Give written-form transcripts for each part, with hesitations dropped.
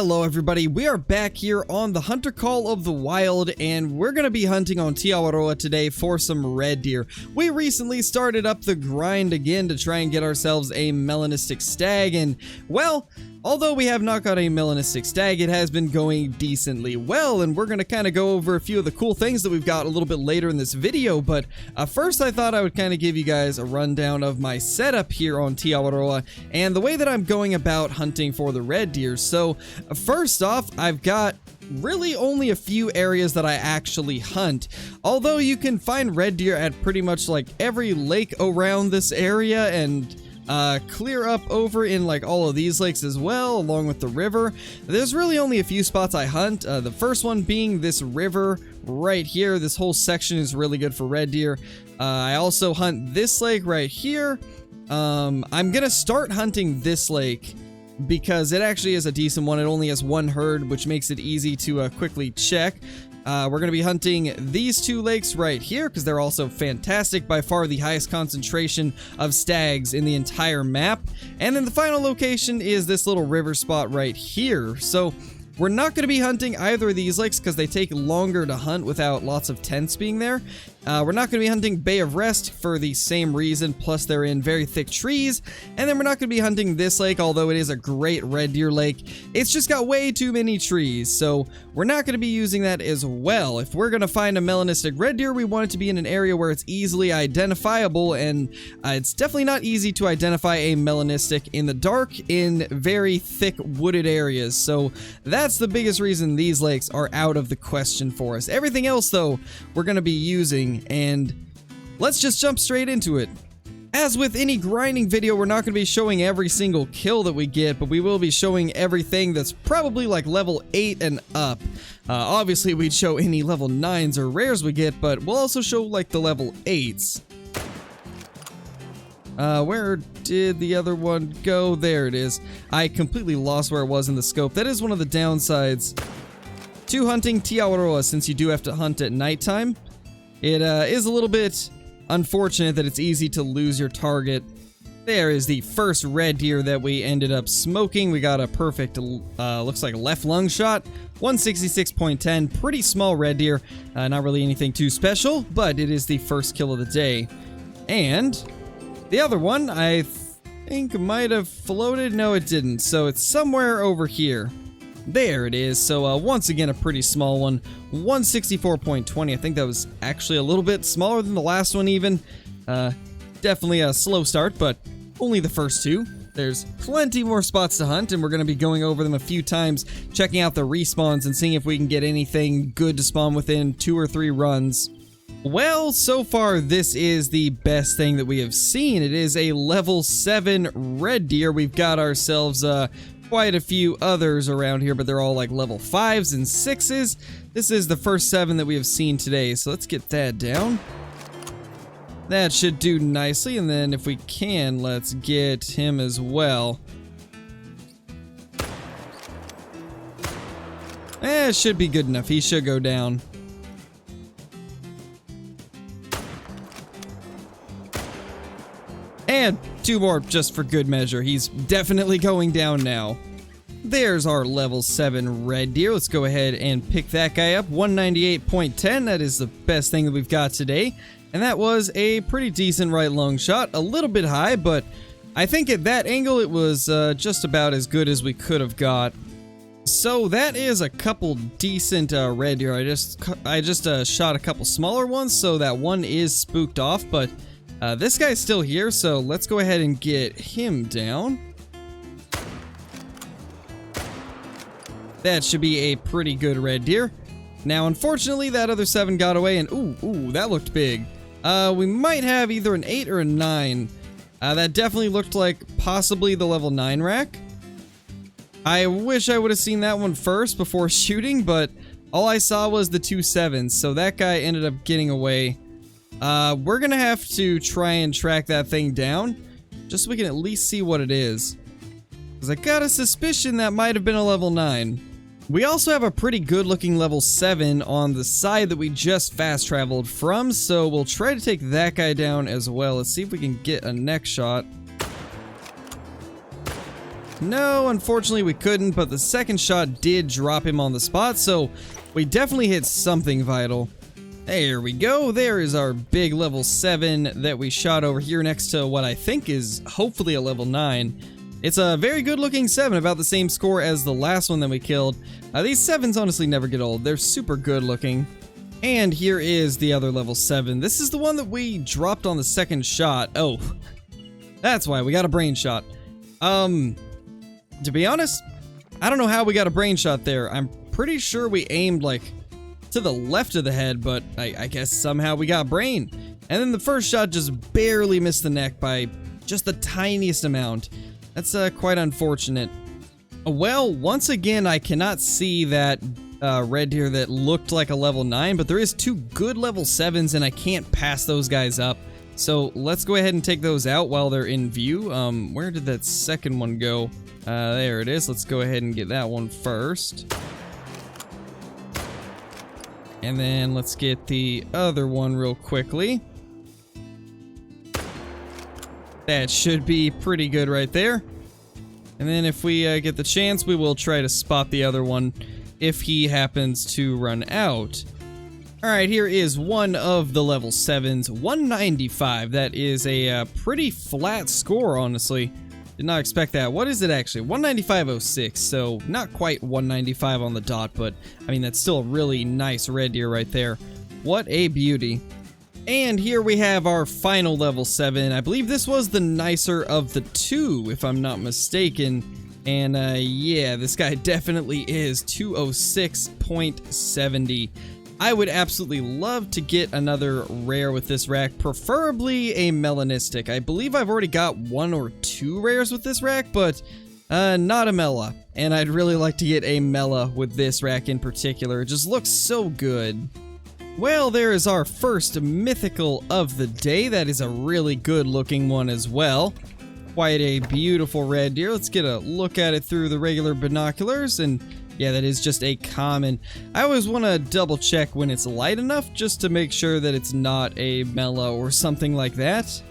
Hello everybody, we are back here on the Hunter Call of the Wild, and we're going to be hunting on Aotearoa today for some red deer. We recently started up the grind again to try and get ourselves a melanistic stag, and well, although we have not got a melanistic stag, it has been going decently well, and we're going to kind of go over a few of the cool things that we've got a little bit later in this video, but first I thought I would kind of give you guys a rundown of my setup here on Aotearoa and the way that I'm going about hunting for the red deer. So first off, I've got really only a few areas that I actually hunt, although you can find red deer at pretty much like every lake around this area, and clear up over in like all of these lakes as well, along with the river. There's really only a few spots I hunt, the first one being this river right here. This whole section is really good for red deer. I also hunt this lake right here. I'm gonna start hunting this lake because it actually is a decent one. It only has one herd, which makes it easy to quickly check. We're going to be hunting these two lakes right here because they're also fantastic, by far the highest concentration of stags in the entire map. And then the final location is this little river spot right here. So we're not going to be hunting either of these lakes because they take longer to hunt without lots of tents being there. We're not going to be hunting Bay of Rest for the same reason, plus they're in very thick trees. And then we're not going to be hunting this lake, although it is a great red deer lake. It's just got way too many trees, so we're not going to be using that as well. If we're going to find a melanistic red deer, we want it to be in an area where it's easily identifiable, and it's definitely not easy to identify a melanistic in the dark in very thick wooded areas. So that's the biggest reason these lakes are out of the question for us. Everything else, though, we're going to be using, and let's just jump straight into it. As with any grinding video, we're not going to be showing every single kill that we get, but we will be showing everything that's probably like level 8 and up. Obviously, we'd show any level 9s or rares we get, but we'll also show like the level 8s. Where did the other one go? There it is. I completely lost where it was in the scope. That is one of the downsides to hunting Aotearoa, since you do have to hunt at nighttime. It is a little bit unfortunate that it's easy to lose your target. There is the first red deer that we ended up smoking. We got a perfect, looks like a left lung shot, 166.10, pretty small red deer, not really anything too special, but it is the first kill of the day. And the other one, I think might have floated. No, it didn't. So it's somewhere over here. There it is. So once again, a pretty small one, 164.20. I think that was actually a little bit smaller than the last one even. Definitely a slow start, but only the first two. There's plenty more spots to hunt, and we're going to be going over them a few times, checking out the respawns and seeing if we can get anything good to spawn within 2 or 3 runs. Well, so far this is the best thing that we have seen. It is a level 7 red deer. We've got ourselves quite a few others around here, but they're all like level 5s and 6s. This is the first 7 that we have seen today, so let's get that down. That should do nicely, and then if we can, let's get him as well. It should be good enough. He should go down. And 2 more just for good measure. He's definitely going down now. There's our level 7 red deer. Let's go ahead and pick that guy up. 198.10. That is the best thing that we've got today. And that was a pretty decent right lung shot. A little bit high, but I think at that angle it was just about as good as we could have got. So that is a couple decent red deer. I just shot a couple smaller ones, so that one is spooked off, but this guy's still here, so let's go ahead and get him down. That should be a pretty good red deer. Now, unfortunately, that other 7 got away, and ooh, that looked big. We might have either an 8 or a 9. That definitely looked like possibly the level 9 rack. I wish I would have seen that one first before shooting, but all I saw was the 2 7s, so that guy ended up getting away. We're gonna have to try and track that thing down, just so we can at least see what it is. Because I got a suspicion that might have been a level 9. We also have a pretty good looking level 7 on the side that we just fast traveled from, so we'll try to take that guy down as well. Let's see if we can get a neck shot. No, unfortunately we couldn't, but the second shot did drop him on the spot, so we definitely hit something vital. There we go. There is our big level 7 that we shot over here next to what I think is hopefully a level 9. It's a very good looking 7, about the same score as the last one that we killed. These 7s honestly never get old. They're super good looking. And here is the other level 7. This is the one that we dropped on the second shot. Oh, that's why we got a brain shot. To be honest, I don't know how we got a brain shot there. I'm pretty sure we aimed like to the left of the head, but I guess somehow we got brain. And then the first shot just barely missed the neck by just the tiniest amount. That's quite unfortunate. Well, once again, I cannot see that red deer that looked like a level 9, but there is 2 good level 7s and I can't pass those guys up. So let's go ahead and take those out while they're in view. Where did that second one go? There it is. Let's go ahead and get that one first. And then let's get the other one real quickly. That should be pretty good right there. And then if we get the chance, we will try to spot the other one if he happens to run out. Alright, here is one of the level 7s, 195. That is a pretty flat score, honestly. Did not expect that. What is it actually? 195.06, so not quite 195 on the dot, but I mean, that's still a really nice red deer right there. What a beauty. And here we have our final level 7. I believe this was the nicer of the 2, if I'm not mistaken. And yeah, this guy definitely is 206.70. I would absolutely love to get another rare with this rack, preferably a Melanistic. I believe I've already got 1 or 2 rares with this rack, but not a Mela. And I'd really like to get a Mela with this rack in particular. It just looks so good. Well, there is our first mythical of the day. That is a really good looking one as well. Quite a beautiful red deer. Let's get a look at it through the regular binoculars, and yeah, that is just a common. I always want to double check when it's light enough just to make sure that it's not a Mela or something like that.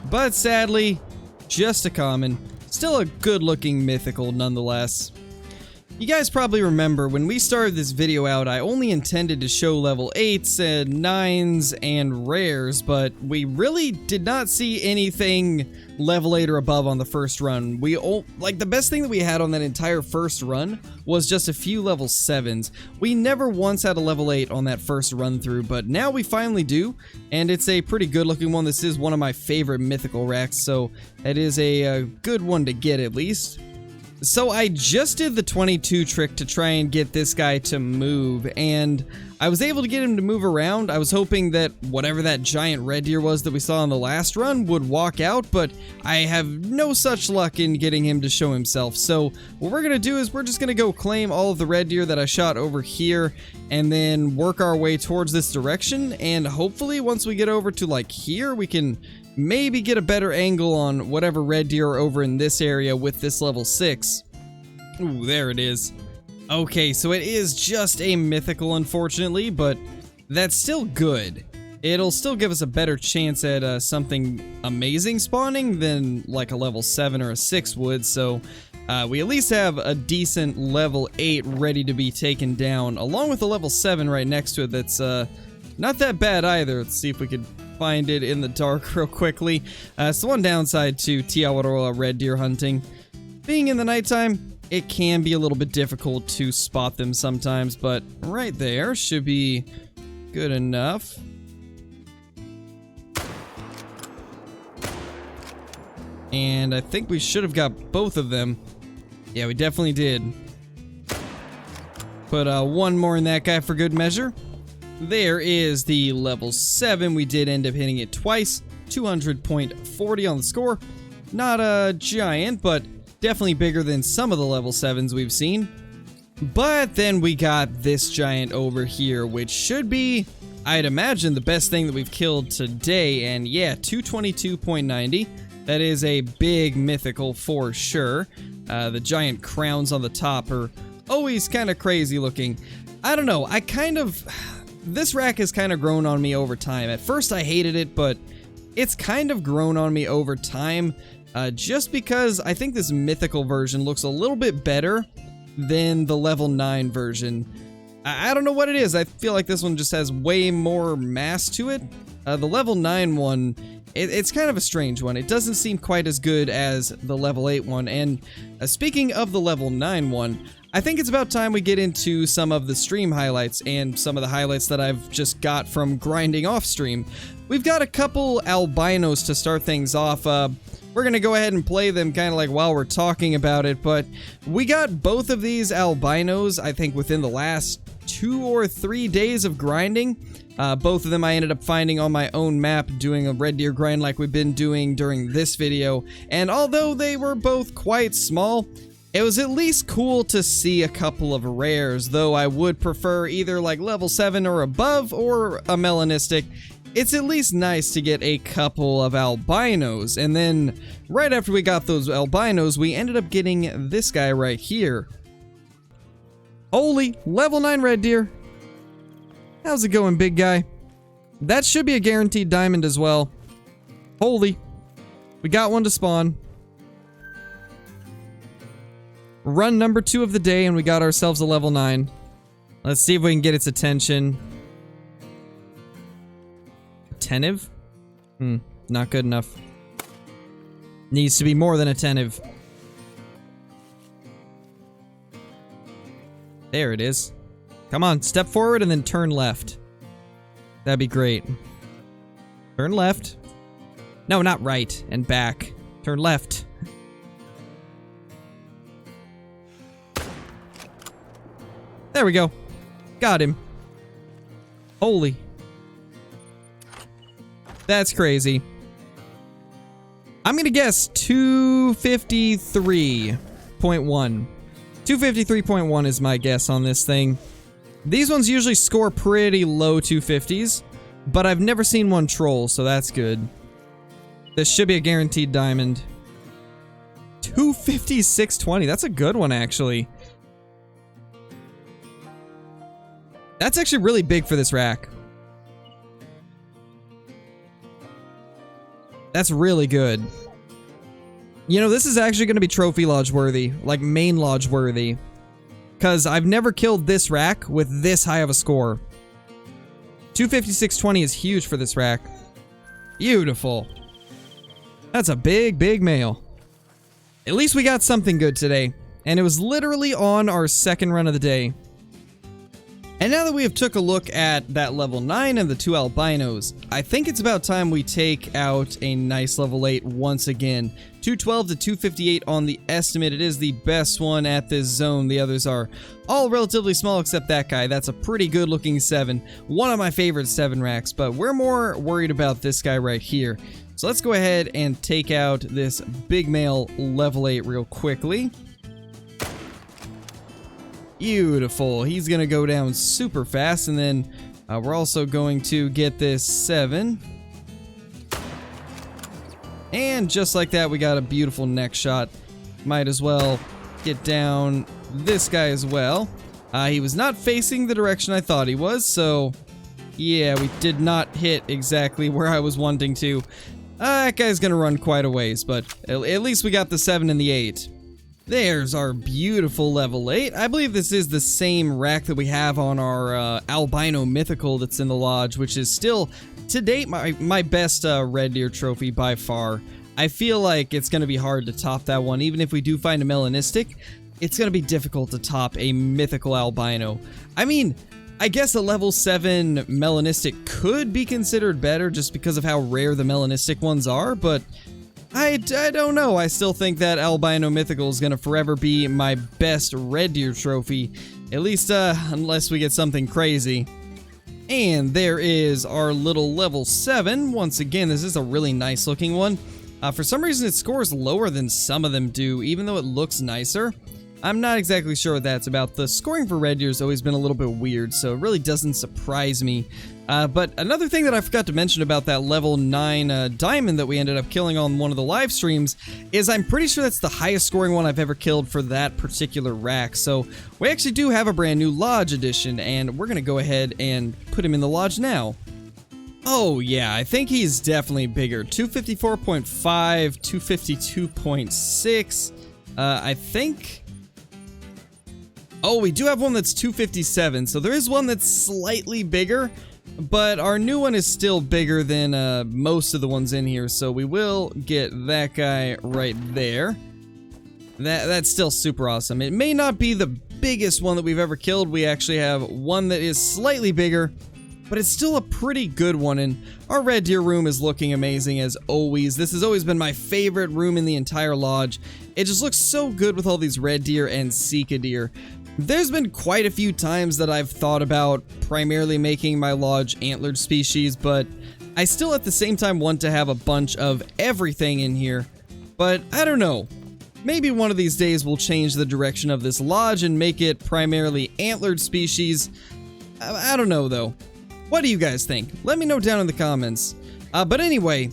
But sadly, just a common. Still a good looking mythical nonetheless. You guys probably remember when we started this video out, I only intended to show level 8s and 9s and rares, but we really did not see anything level 8 or above on the first run. Like, the best thing that we had on that entire first run was just a few level 7s. We never once had a level 8 on that first run through, but now we finally do, and it's a pretty good looking one. This is one of my favorite mythical racks, so that is a good one to get at least. So I just did the 22 trick to try and get this guy to move, and I was able to get him to move around. I was hoping that whatever that giant red deer was that we saw in the last run would walk out, but I have no such luck in getting him to show himself. So what we're gonna do is we're just gonna go claim all of the red deer that I shot over here and then work our way towards this direction, and hopefully once we get over to like here, we can maybe get a better angle on whatever red deer are over in this area with this level 6. Ooh, there it is. Okay, so it is just a mythical, unfortunately, but that's still good. It'll still give us a better chance at something amazing spawning than like a level 7 or a 6 would, so we at least have a decent level 8 ready to be taken down, along with a level 7 right next to it that's not that bad either. Let's see if we could find it in the dark real quickly. It's the one downside to TheHunter red deer hunting. Being in the nighttime, it can be a little bit difficult to spot them sometimes, but right there should be good enough. And I think we should have got both of them. Yeah, we definitely did. Put one more in that guy for good measure. There is the level 7. We did end up hitting it twice. 200.40 on the score. Not a giant, but definitely bigger than some of the level 7s we've seen. But then we got this giant over here, which should be, I'd imagine, the best thing that we've killed today. And yeah, 222.90. That is a big mythical for sure. The giant crowns on the top are always kind of crazy looking. I don't know, this rack has kind of grown on me over time. At first I hated it, but it's kind of grown on me over time. just because I think this mythical version looks a little bit better than the level 9 version. I don't know what it is. I feel like this one just has way more mass to it. The level 9 one, it's kind of a strange one. It doesn't seem quite as good as the level 8 one. And speaking of the level 9 one, I think it's about time we get into some of the stream highlights and some of the highlights that I've just got from grinding off stream. We've got a couple albinos to start things off. We're gonna go ahead and play them kind of like while we're talking about it, but we got both of these albinos, I think, within the last 2 or 3 days of grinding. Both of them I ended up finding on my own map doing a Red Deer grind like we've been doing during this video, and although they were both quite small, it was at least cool to see a couple of rares, though I would prefer either like level 7 or above or a Melanistic. It's at least nice to get a couple of albinos, and then right after we got those albinos, we ended up getting this guy right here. Holy, level 9 Red Deer. How's it going, big guy? That should be a guaranteed diamond as well. Holy, we got one to spawn. Run number 2 of the day, and we got ourselves a level 9. Let's see if we can get its attention. Attentive? Not good enough. Needs to be more than attentive. There it is. Come on, step forward and then turn left. That'd be great. Turn left. No, not right. And back. Turn left. There we go. Got him. Holy. That's crazy. I'm gonna guess 253.1. 253.1 is my guess on this thing. These ones usually score pretty low 250s, but I've never seen one troll, so that's good. This should be a guaranteed diamond. 256.20. That's a good one, actually. That's actually really big for this rack. That's really good. You know, this is actually going to be trophy lodge worthy, like main lodge worthy, because I've never killed this rack with this high of a score. 256.20 is huge for this rack. Beautiful. That's a big, big male. At least we got something good today, and it was literally on our second run of the day. And now that we have took a look at that level 9 and the 2 albinos, I think it's about time we take out a nice level 8 once again. 212 to 258 on the estimate. It is the best one at this zone. The others are all relatively small except that guy. That's a pretty good looking 7. One of my favorite 7 racks, but we're more worried about this guy right here. So let's go ahead and take out this big male level 8 real quickly. Beautiful. He's gonna go down super fast, and then we're also going to get this 7. And just like that, we got a beautiful neck shot. Might as well get down this guy as well. He was not facing the direction I thought he was, so yeah, we did not hit exactly where I was wanting to. That guy's gonna run quite a ways, but at least we got the 7 and the 8. There's our beautiful level 8. I believe this is the same rack that we have on our albino mythical that's in the lodge, which is still, to date, my best Red Deer trophy by far. I feel like it's going to be hard to top that one. Even if we do find a Melanistic, it's going to be difficult to top a mythical albino. I mean, I guess a level 7 Melanistic could be considered better just because of how rare the Melanistic ones are, but I don't know. I still think that Albino Mythical is going to forever be my best Red Deer trophy. At least, unless we get something crazy. And there is our little level 7. Once again, this is a really nice looking one. For some reason, it scores lower than some of them do, even though it looks nicer. I'm not exactly sure what that's about. The scoring for Red Deer has always been a little bit weird, so it really doesn't surprise me. But another thing that I forgot to mention about that level 9 diamond that we ended up killing on one of the live streams is I'm pretty sure that's the highest scoring one I've ever killed for that particular rack. So we actually do have a brand new lodge edition, and we're going to go ahead and put him in the lodge now. Oh yeah, I think he's definitely bigger. 254.5, 252.6. I think... Oh, we do have one that's 257, so there is one that's slightly bigger, but our new one is still bigger than most of the ones in here, so we will get that guy right there. That's still super awesome. It may not be the biggest one that we've ever killed. We actually have one that is slightly bigger, but it's still a pretty good one, and our red deer room is looking amazing as always. This has always been my favorite room in the entire lodge. It just looks so good with all these red deer and Sika deer. There's been quite a few times that I've thought about primarily making my lodge antlered species, but I still at the same time want to have a bunch of everything in here. But I don't know. Maybe one of these days we'll change the direction of this lodge and make it primarily antlered species. I don't know though. What do you guys think? Let me know down in the comments. But anyway,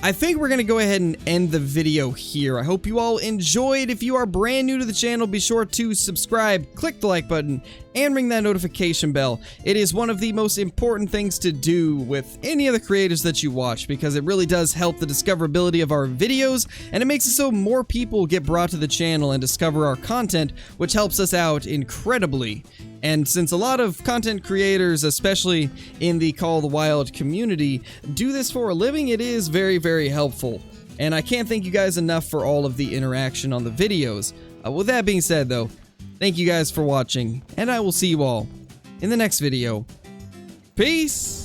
I think we're going to go ahead and end the video here. I hope you all enjoyed. If you are brand new to the channel, be sure to subscribe, click the like button, and ring that notification bell. It is one of the most important things to do with any of the creators that you watch, because it really does help the discoverability of our videos, and it makes it so more people get brought to the channel and discover our content, which helps us out incredibly. And since a lot of content creators, especially in the Call of the Wild community, do this for a living, it is very, very helpful. And I can't thank you guys enough for all of the interaction on the videos. With that being said though, thank you guys for watching, and I will see you all in the next video. Peace!